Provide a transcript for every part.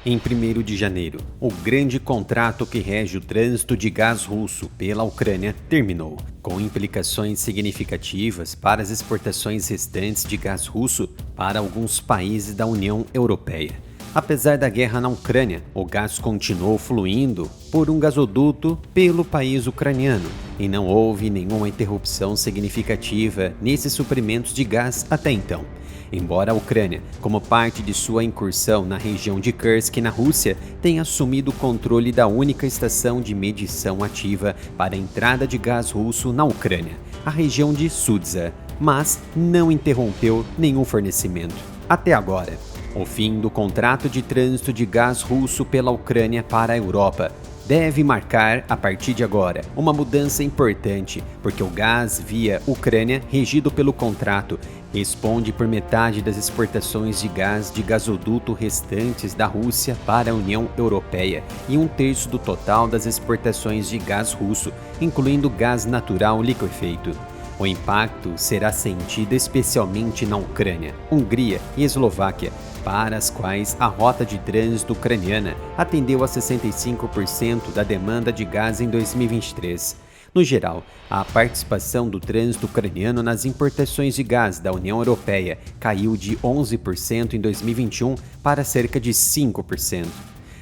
Em 1º de janeiro, o grande contrato que rege o trânsito de gás russo pela Ucrânia terminou, com implicações significativas para as exportações restantes de gás russo para alguns países da União Europeia. Apesar da guerra na Ucrânia, o gás continuou fluindo por um gasoduto pelo país ucraniano e não houve nenhuma interrupção significativa nesses suprimentos de gás até então. Embora a Ucrânia, como parte de sua incursão na região de Kursk, na Rússia, tenha assumido o controle da única estação de medição ativa para a entrada de gás russo na Ucrânia, a região de Sudza, mas não interrompeu nenhum fornecimento. Até agora, o fim do contrato de trânsito de gás russo pela Ucrânia para a Europa deve marcar, a partir de agora, uma mudança importante, porque o gás via Ucrânia, regido pelo contrato, responde por metade das exportações de gás de gasoduto restantes da Rússia para a União Europeia e 1/3 do total das exportações de gás russo, incluindo gás natural liquefeito. O impacto será sentido especialmente na Ucrânia, Hungria e Eslováquia, para as quais a rota de trânsito ucraniana atendeu a 65% da demanda de gás em 2023. No geral, a participação do trânsito ucraniano nas importações de gás da União Europeia caiu de 11% em 2021 para cerca de 5%.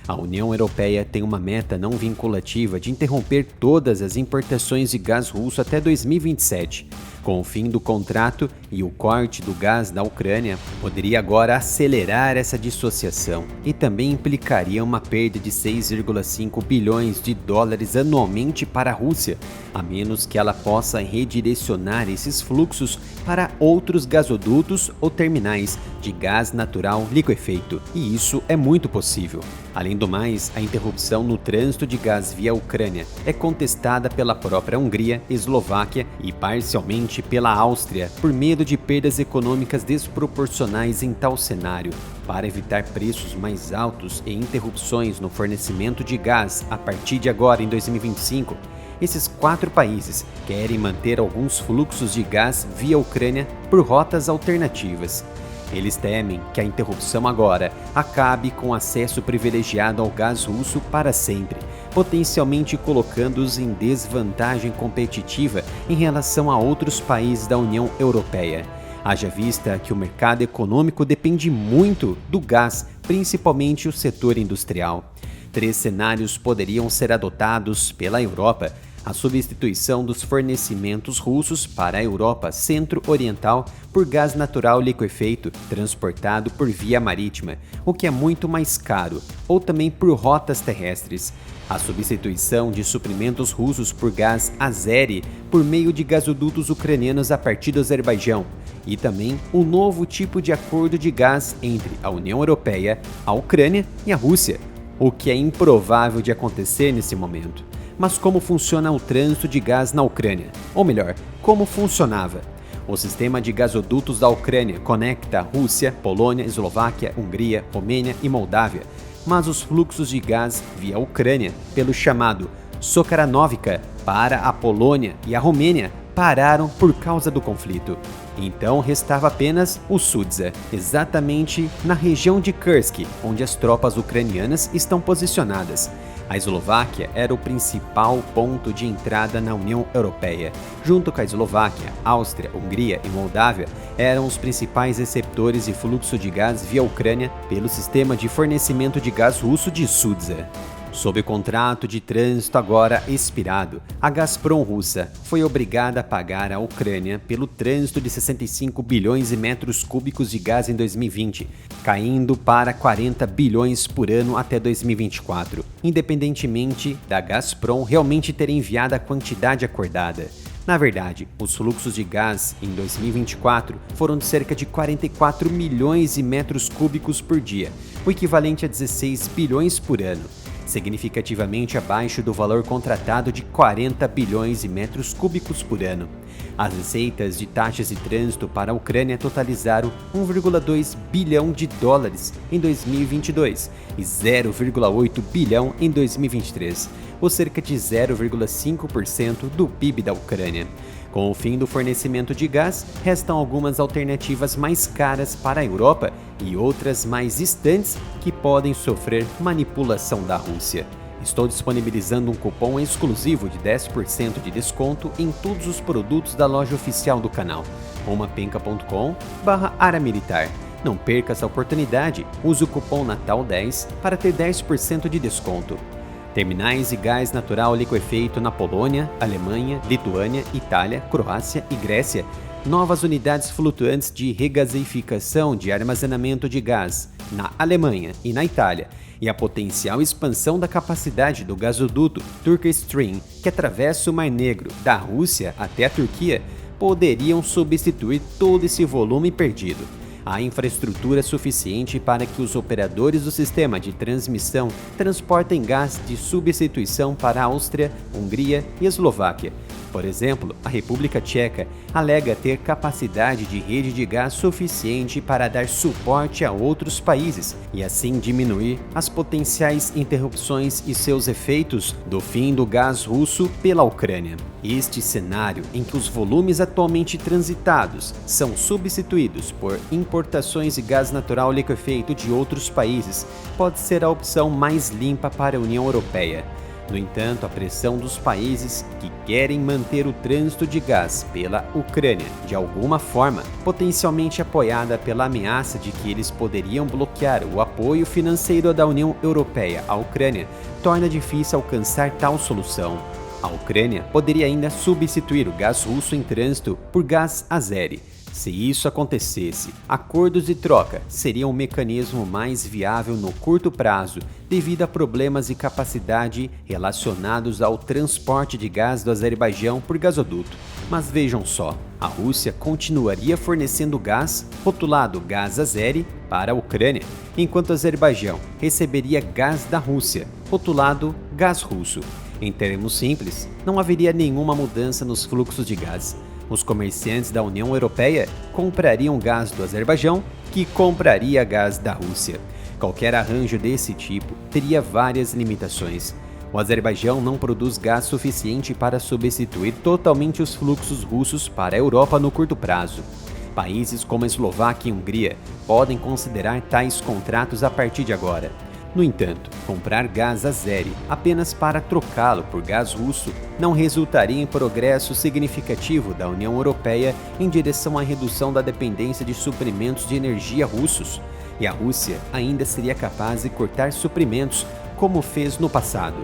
A União Europeia tem uma meta não vinculativa de interromper todas as importações de gás russo até 2027. Com o fim do contrato e o corte do gás da Ucrânia, poderia agora acelerar essa dissociação e também implicaria uma perda de 6,5 bilhões de dólares anualmente para a Rússia, a menos que ela possa redirecionar esses fluxos para outros gasodutos ou terminais de gás natural liquefeito, e isso é muito possível. Além do mais, a interrupção no trânsito de gás via Ucrânia é contestada pela própria Hungria, Eslováquia e parcialmente pela Áustria, por medo de perdas econômicas desproporcionais em tal cenário. Para evitar preços mais altos e interrupções no fornecimento de gás a partir de agora em 2025, esses 4 países querem manter alguns fluxos de gás via Ucrânia por rotas alternativas. Eles temem que a interrupção agora acabe com acesso privilegiado ao gás russo para sempre, potencialmente colocando-os em desvantagem competitiva em relação a outros países da União Europeia. Haja vista que o mercado econômico depende muito do gás, principalmente o setor industrial. 3 cenários poderiam ser adotados pela Europa: a substituição dos fornecimentos russos para a Europa centro-oriental por gás natural liquefeito transportado por via marítima, o que é muito mais caro, ou também por rotas terrestres. A substituição de suprimentos russos por gás azeri por meio de gasodutos ucranianos a partir do Azerbaijão, e também um novo tipo de acordo de gás entre a União Europeia, a Ucrânia e a Rússia, o que é improvável de acontecer nesse momento. Mas como funciona o trânsito de gás na Ucrânia? Ou melhor, como funcionava? O sistema de gasodutos da Ucrânia conecta Rússia, Polônia, Eslováquia, Hungria, Romênia e Moldávia, mas os fluxos de gás via Ucrânia, pelo chamado Sokharanovka, para a Polônia e a Romênia, pararam por causa do conflito. Então restava apenas o Sudza, exatamente na região de Kursk, onde as tropas ucranianas estão posicionadas. A Eslováquia era o principal ponto de entrada na União Europeia. Junto com a Eslováquia, Áustria, Hungria e Moldávia eram os principais receptores de fluxo de gás via Ucrânia pelo sistema de fornecimento de gás russo de Sudza. Sob o contrato de trânsito agora expirado, a Gazprom russa foi obrigada a pagar à Ucrânia pelo trânsito de 65 bilhões de metros cúbicos de gás em 2020, caindo para 40 bilhões por ano até 2024, independentemente da Gazprom realmente ter enviado a quantidade acordada. Na verdade, os fluxos de gás em 2024 foram de cerca de 44 milhões de metros cúbicos por dia, o equivalente a 16 bilhões por ano, significativamente abaixo do valor contratado de 40 bilhões de metros cúbicos por ano. As receitas de taxas de trânsito para a Ucrânia totalizaram 1,2 bilhão de dólares em 2022 e 0,8 bilhão em 2023, ou cerca de 0,5% do PIB da Ucrânia. Com o fim do fornecimento de gás, restam algumas alternativas mais caras para a Europa e outras mais distantes que podem sofrer manipulação da Rússia. Estou disponibilizando um cupom exclusivo de 10% de desconto em todos os produtos da loja oficial do canal, romapenca.com/aramilitar. Não perca essa oportunidade, use o cupom NATAL10 para ter 10% de desconto. Terminais de gás natural liquefeito na Polônia, Alemanha, Lituânia, Itália, Croácia e Grécia. Novas unidades flutuantes de regaseificação de armazenamento de gás na Alemanha e na Itália. E a potencial expansão da capacidade do gasoduto Turkish Stream, que atravessa o Mar Negro da Rússia até a Turquia, poderiam substituir todo esse volume perdido. Há infraestrutura suficiente para que os operadores do sistema de transmissão transportem gás de substituição para a Áustria, Hungria e Eslováquia. Por exemplo, a República Tcheca alega ter capacidade de rede de gás suficiente para dar suporte a outros países e assim diminuir as potenciais interrupções e seus efeitos do fim do gás russo pela Ucrânia. Este cenário em que os volumes atualmente transitados são substituídos por importações de gás natural liquefeito de outros países pode ser a opção mais limpa para a União Europeia. No entanto, a pressão dos países que querem manter o trânsito de gás pela Ucrânia de alguma forma, potencialmente apoiada pela ameaça de que eles poderiam bloquear o apoio financeiro da União Europeia à Ucrânia, torna difícil alcançar tal solução. A Ucrânia poderia ainda substituir o gás russo em trânsito por gás azeri. Se isso acontecesse, acordos de troca seriam um mecanismo mais viável no curto prazo, devido a problemas de capacidade relacionados ao transporte de gás do Azerbaijão por gasoduto. Mas vejam só, a Rússia continuaria fornecendo gás, rotulado gás azeri, para a Ucrânia, enquanto o Azerbaijão receberia gás da Rússia, rotulado gás russo. Em termos simples, não haveria nenhuma mudança nos fluxos de gás. Os comerciantes da União Europeia comprariam gás do Azerbaijão, que compraria gás da Rússia. Qualquer arranjo desse tipo teria várias limitações. O Azerbaijão não produz gás suficiente para substituir totalmente os fluxos russos para a Europa no curto prazo. Países como a Eslováquia e Hungria podem considerar tais contratos a partir de agora. No entanto, comprar gás azeri apenas para trocá-lo por gás russo não resultaria em progresso significativo da União Europeia em direção à redução da dependência de suprimentos de energia russos, e a Rússia ainda seria capaz de cortar suprimentos, como fez no passado.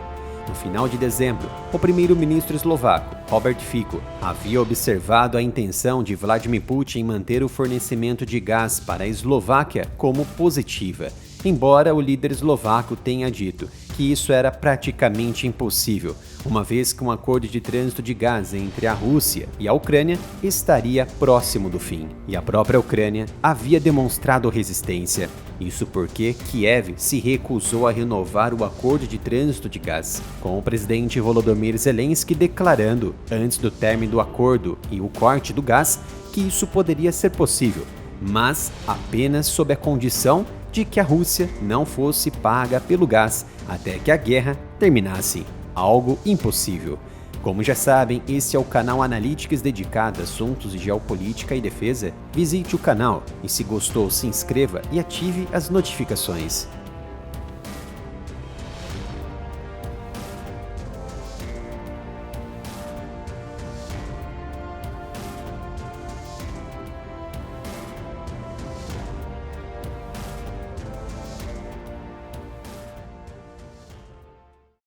No final de dezembro, o primeiro-ministro eslovaco, Robert Fico, havia observado a intenção de Vladimir Putin em manter o fornecimento de gás para a Eslováquia como positiva, embora o líder eslovaco tenha dito que isso era praticamente impossível, uma vez que um acordo de trânsito de gás entre a Rússia e a Ucrânia estaria próximo do fim, e a própria Ucrânia havia demonstrado resistência. Isso porque Kiev se recusou a renovar o acordo de trânsito de gás, com o presidente Volodymyr Zelensky declarando, antes do término do acordo e o corte do gás, que isso poderia ser possível, mas apenas sob a condição de que a Rússia não fosse paga pelo gás até que a guerra terminasse, algo impossível. Como já sabem, esse é o canal Analytics dedicado a assuntos de geopolítica e defesa. Visite o canal e, se gostou, se inscreva e ative as notificações.